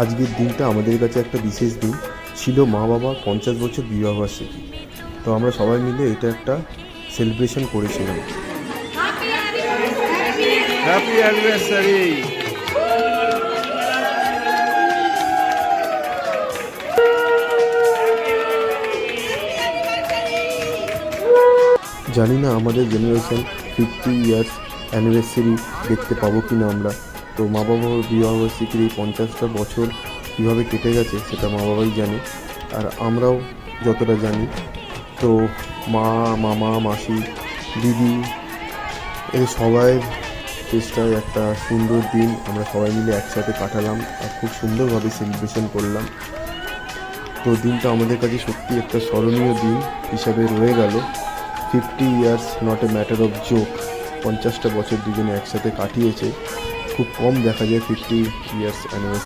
আজকের দিনটা আমাদের কাছে একটা বিশেষ দিন ছিল। মা বাবার 50 বছর বিবাহবার্ষিকী। তো আমরা সবাই মিলে এটা একটা সেলিব্রেশন করেছিলাম। Happy anniversary. জানি না আমাদের জেনারেশন 50 ইয়ার্স অ্যানিভার্সারি দেখতে পাবো কি না আমরা। তো মা বাবার বিবাহবার্ষিকীর এই 50টা বছর কীভাবে কেটে গেছে সেটা মা বাবাই জানে, আর আমরাও যতটা জানি। তো মা, মামা, মাসি, দিদি, এদের সবাই চেষ্টায় একটা সুন্দর দিন আমরা সবাই মিলে একসাথে কাটালাম আর খুব সুন্দরভাবে সেলিব্রেশন করলাম। তো দিনটা আমাদের কাছে সত্যি একটা স্মরণীয় দিন হিসাবে রয়ে গেল। 50 years not a matter of joke. 50টা বছর দুজনে একসাথে কাটিয়েছে। খুব কম দেখা যায় 50 ইয়ার্স অ্যানিভার্সারি।